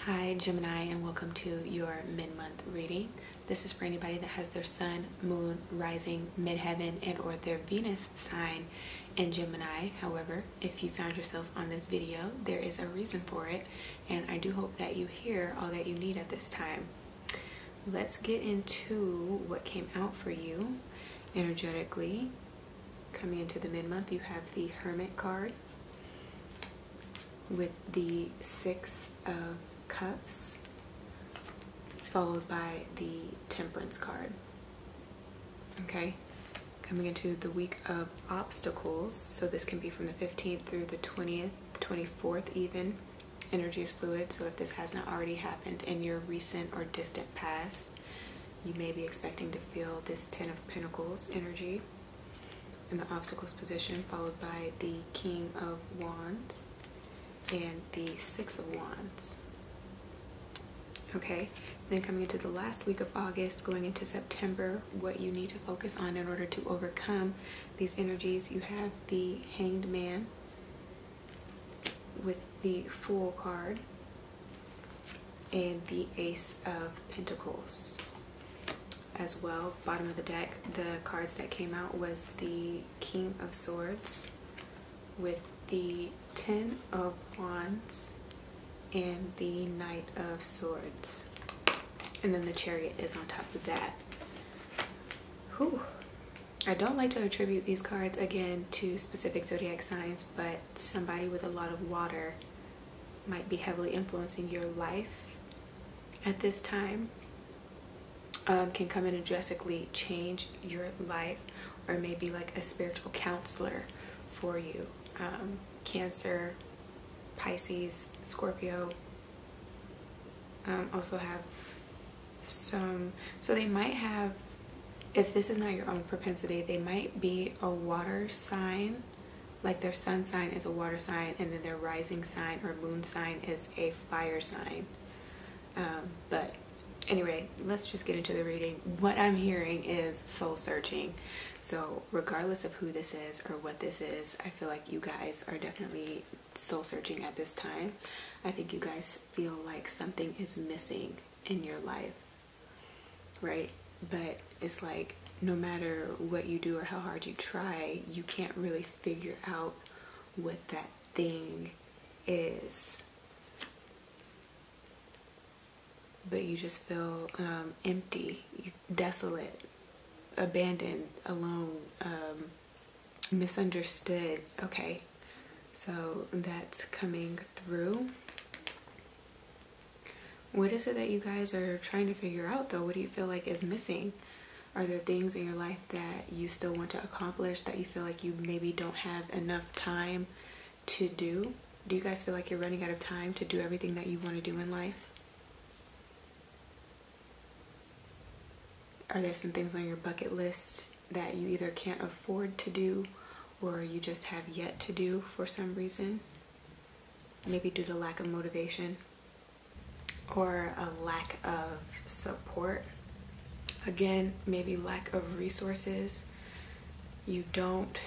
Hi Gemini, and welcome to your mid-month reading. This is for anybody that has their sun, moon, rising, midheaven, and or their Venus sign in Gemini. However, if you found yourself on this video, there is a reason for it, and I do hope that you hear all that you need at this time. Let's get into what came out for you energetically. Coming into the mid-month, you have the Hermit card with the Six of Cups, followed by the Temperance card. Okay, coming into the week of obstacles, so this can be from the 15th through the 20th, 24th even. Energy is fluid, so if this has not already happened in your recent or distant past, you may be expecting to feel this Ten of Pentacles energy in the obstacles position, followed by the King of Wands and the Six of Wands. Okay, then coming into the last week of August, going into September, what you need to focus on in order to overcome these energies, you have the Hanged Man with the Fool card and the Ace of Pentacles as well. Bottom of the deck, the cards that came out was the King of Swords with the Ten of Wands and the Knight of Swords, and then the Chariot is on top of that. Whew. I don't like to attribute these cards again to specific zodiac signs, but somebody with a lot of water might be heavily influencing your life at this time. Can come in and drastically change your life, or maybe like a spiritual counselor for you. Cancer, Pisces, Scorpio also have some, so they might have, if this is not your own propensity, they might be a water sign, like their sun sign is a water sign, and then their rising sign or moon sign is a fire sign. But anyway, let's just get into the reading. What I'm hearing is soul searching. So regardless of who this is or what this is, I feel like you guys are definitely soul searching at this time. I think you guys feel like something is missing in your life, right? But it's like no matter what you do or how hard you try, you can't really figure out what that thing is. But you just feel empty, desolate, abandoned, alone, misunderstood. Okay, so that's coming through. What is it that you guys are trying to figure out though? What do you feel like is missing? Are there things in your life that you still want to accomplish that you feel like you maybe don't have enough time to do? Do you guys feel like you're running out of time to do everything that you want to do in life? Are there some things on your bucket list that you either can't afford to do or you just have yet to do for some reason? Maybe due to lack of motivation or a lack of support. Again, maybe lack of resources. You don't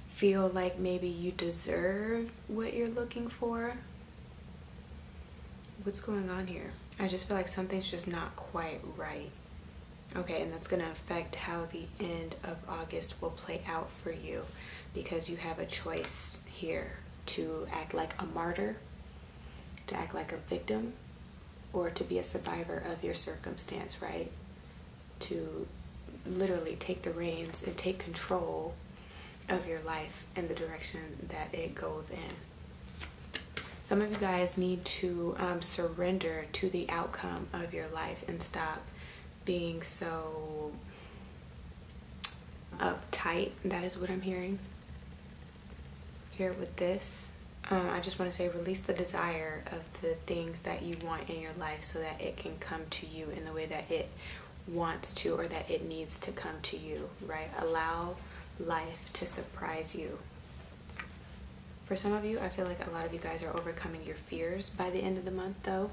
feel like maybe you deserve what you're looking for. What's going on here? I just feel like something's just not quite right. Okay, and that's going to affect how the end of August will play out for you, because you have a choice here to act like a martyr, to act like a victim, or to be a survivor of your circumstance, right? To literally take the reins and take control of your life in the direction that it goes in. Some of you guys need to surrender to the outcome of your life and stop being so uptight. That is what I'm hearing here with this. I just want to say release the desire of the things that you want in your life so that it can come to you in the way that it wants to, or that it needs to come to you, right? Allow life to surprise you. For some of you, I feel like a lot of you guys are overcoming your fears by the end of the month though,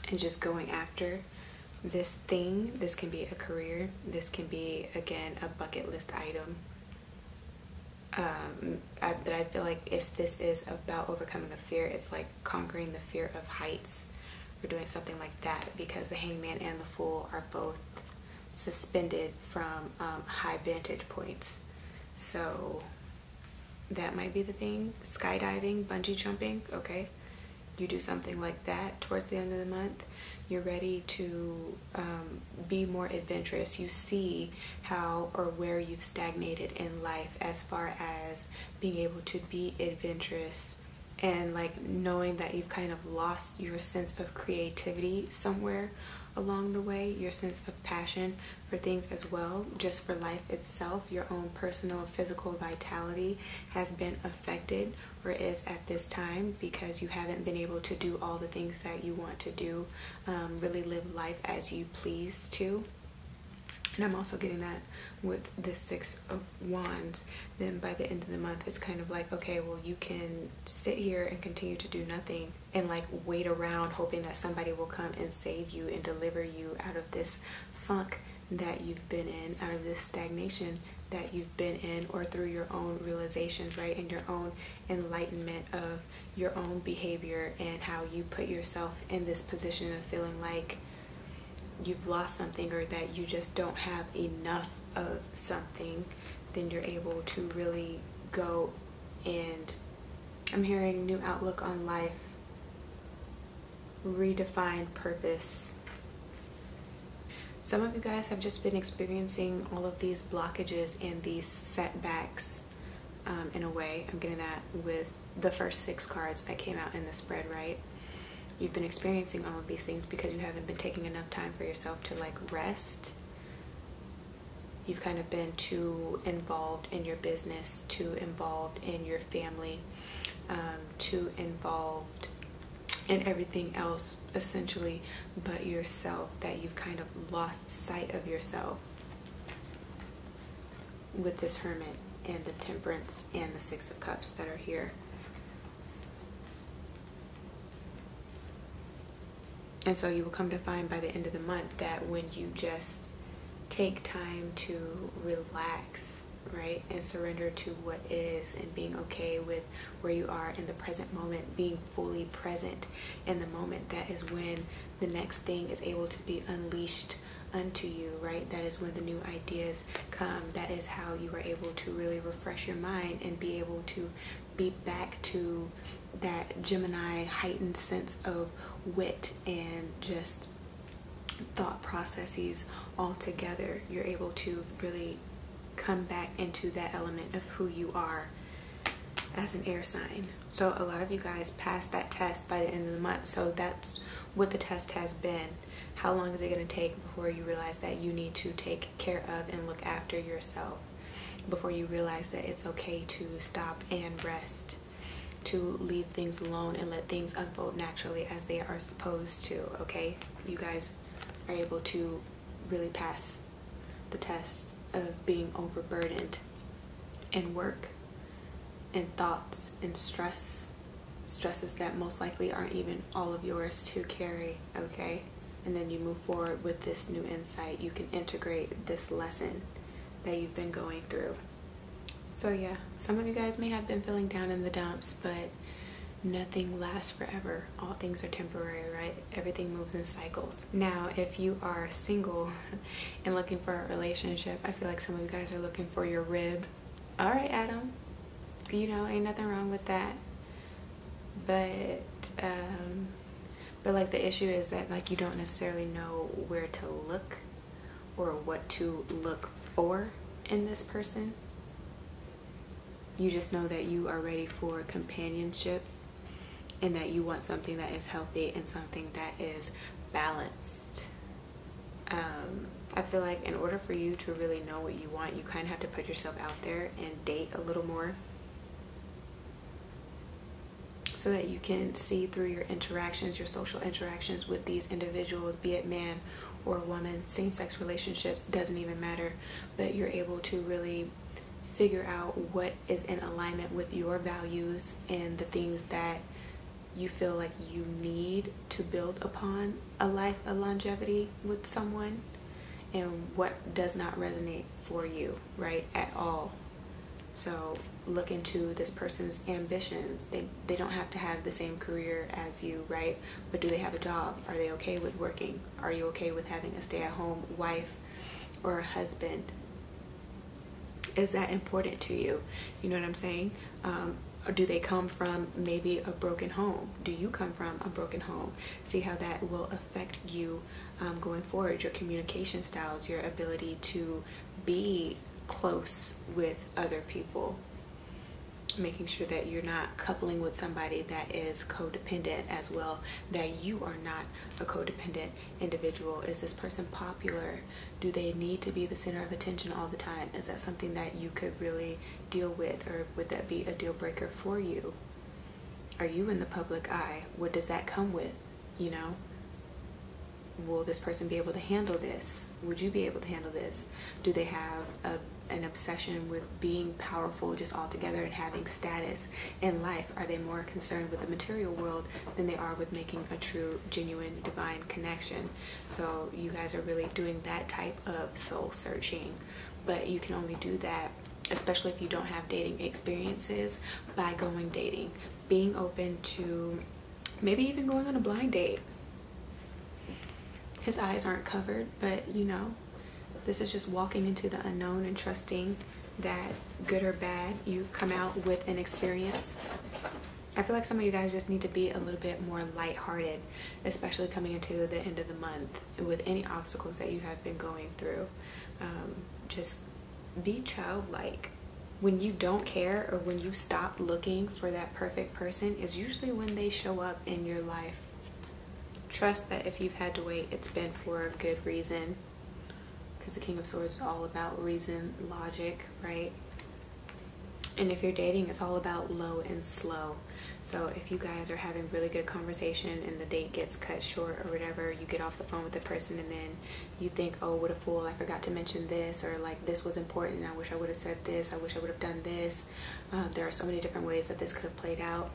and just going after this thing. This can be a career, this can be, again, a bucket list item. But I feel like if this is about overcoming a fear, it's like conquering the fear of heights or doing something like that, because the Hangman and the Fool are both suspended from high vantage points. So that might be the thing. Skydiving, bungee jumping, okay. You do something like that towards the end of the month. You're ready to be more adventurous. You see how or where you've stagnated in life as far as being able to be adventurous, and like knowing that you've kind of lost your sense of creativity somewhere along the way, your sense of passion for things as well, just for life itself. Your own personal physical vitality has been affected, or is at this time, because you haven't been able to do all the things that you want to do, really live life as you please to. And I'm also getting that with the Six of Wands. Then by the end of the month, it's kind of like, okay, well, you can sit here and continue to do nothing and like wait around hoping that somebody will come and save you and deliver you out of this funk that you've been in, out of this stagnation that you've been in, or through your own realizations, right, and your own enlightenment of your own behavior and how you put yourself in this position of feeling like you've lost something, or that you just don't have enough of something. Then you're able to really go, and I'm hearing new outlook on life, redefined purpose. Some of you guys have just been experiencing all of these blockages and these setbacks in a way. I'm getting that with the first 6 cards that came out in the spread, right? You've been experiencing all of these things because you haven't been taking enough time for yourself to like rest. You've kind of been too involved in your business, too involved in your family, too involved in everything else essentially but yourself, that you've kind of lost sight of yourself with this Hermit and the Temperance and the Six of Cups that are here. And so you will come to find by the end of the month that when you just take time to relax, right, and surrender to what is, and being okay with where you are in the present moment, being fully present in the moment, that is when the next thing is able to be unleashed unto you, right? That is when the new ideas come. That is how you are able to really refresh your mind and be able to be back to that Gemini heightened sense of wit and just thought processes all together. You're able to really come back into that element of who you are as an air sign. So a lot of you guys passed that test by the end of the month. So that's what the test has been. How long is it going to take before you realize that you need to take care of and look after yourself? Before you realize that it's okay to stop and rest, to leave things alone and let things unfold naturally as they are supposed to, okay? You guys are able to really pass the test of being overburdened in work and thoughts and stresses that most likely aren't even all of yours to carry, okay? And then you move forward with this new insight. You can integrate this lesson that you've been going through. So yeah, some of you guys may have been feeling down in the dumps, but nothing lasts forever. All things are temporary, right? Everything moves in cycles. Now, if you are single and looking for a relationship, I feel like some of you guys are looking for your rib. All right, Adam, you know, ain't nothing wrong with that. But like the issue is that like you don't necessarily know where to look or what to look for in this person. You just know that you are ready for companionship and that you want something that is healthy and something that is balanced. I feel like in order for you to really know what you want, you kind of have to put yourself out there and date a little more, so that you can see through your interactions, your social interactions with these individuals, be it man or woman, same-sex relationships, doesn't even matter, but you're able to really figure out what is in alignment with your values and the things that you feel like you need to build upon a life of longevity with someone, and what does not resonate for you, right, at all. So look into this person's ambitions. They don't have to have the same career as you, right? But do they have a job? Are they okay with working? Are you okay with having a stay-at-home wife or a husband? Is that important to you? You know what I'm saying? Or do they come from maybe a broken home? Do you come from a broken home? See how that will affect you going forward, your communication styles, your ability to be close with other people. Making sure that you're not coupling with somebody that is codependent as well, that you are not a codependent individual. Is this person popular? Do they need to be the center of attention all the time? Is that something that you could really deal with, or would that be a deal breaker for you? Are you in the public eye? What does that come with? You know, will this person be able to handle this? Would you be able to handle this? Do they have an obsession with being powerful just altogether and having status in life? Are they more concerned with the material world than they are with making a true, genuine, divine connection? So you guys are really doing that type of soul searching, but you can only do that, especially if you don't have dating experiences, by going dating, being open to maybe even going on a blind date. His eyes aren't covered, but you know, this is just walking into the unknown and trusting that, good or bad, you come out with an experience. I feel like some of you guys just need to be a little bit more lighthearted, especially coming into the end of the month with any obstacles that you have been going through. Just be childlike. When you don't care, or when you stop looking for that perfect person, is usually when they show up in your life. Trust that if you've had to wait, it's been for a good reason, because the King of Swords is all about reason, logic, right? And if you're dating, it's all about low and slow. So if you guys are having really good conversation and the date gets cut short or whatever, you get off the phone with the person and then you think, oh, what a fool, I forgot to mention this, or like, this was important, I wish I would have said this, I wish I would have done this. There are so many different ways that this could have played out.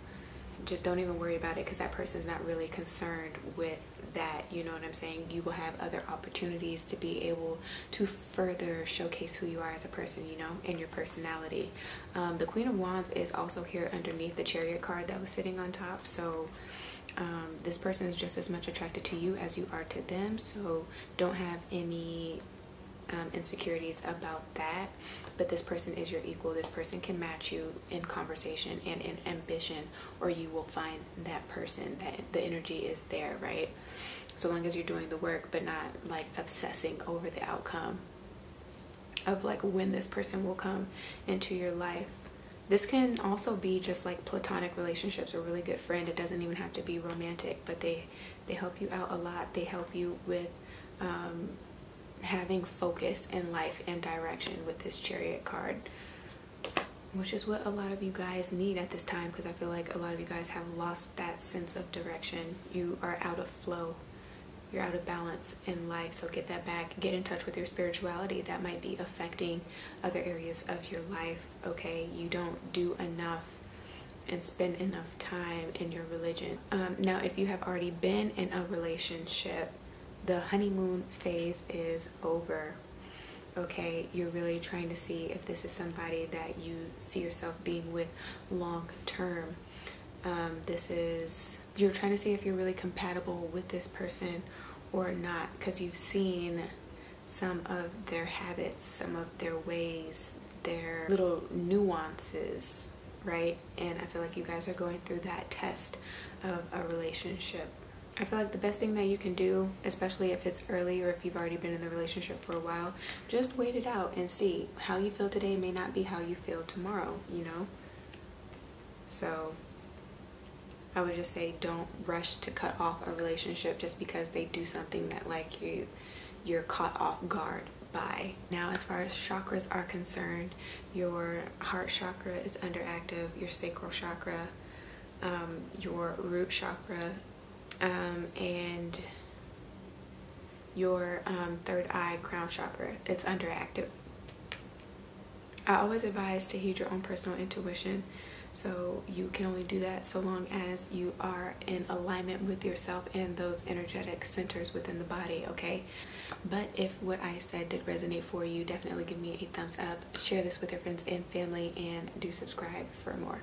Just don't even worry about it, because that person's not really concerned with that. You know what I'm saying? You will have other opportunities to be able to further showcase who you are as a person, you know, and your personality. The Queen of Wands is also here underneath the Chariot card that was sitting on top. So this person is just as much attracted to you as you are to them. So don't have any insecurities about that. But this person is your equal. This person can match you in conversation and in ambition, or you will find that person, that the energy is there, right? So long as you're doing the work, but not like obsessing over the outcome of like when this person will come into your life. This can also be just like platonic relationships, a really good friend. It doesn't even have to be romantic, but they help you out a lot. They help you with having focus in life and direction with this Chariot card, which is what a lot of you guys need at this time, because I feel like a lot of you guys have lost that sense of direction. You are out of flow, you're out of balance in life. So get that back. Get in touch with your spirituality. That might be affecting other areas of your life. Okay, you don't do enough and spend enough time in your religion. Now if you have already been in a relationship, the honeymoon phase is over. Okay, you're really trying to see if this is somebody that you see yourself being with long term. You're trying to see if you're really compatible with this person or not, because you've seen some of their habits, some of their ways, their little nuances, right? And I feel like you guys are going through that test of a relationship. I feel like the best thing that you can do, especially if it's early or if you've already been in the relationship for a while, just wait it out and see. How you feel today may not be how you feel tomorrow, you know? So I would just say don't rush to cut off a relationship just because they do something that like you're caught off guard by. Now as far as chakras are concerned, your heart chakra is underactive, your sacral chakra, your root chakra, and your third eye crown chakra, it's underactive. I always advise to heed your own personal intuition. So you can only do that so long as you are in alignment with yourself and those energetic centers within the body, okay? But if what I said did resonate for you, definitely give me a thumbs up, share this with your friends and family, and do subscribe for more.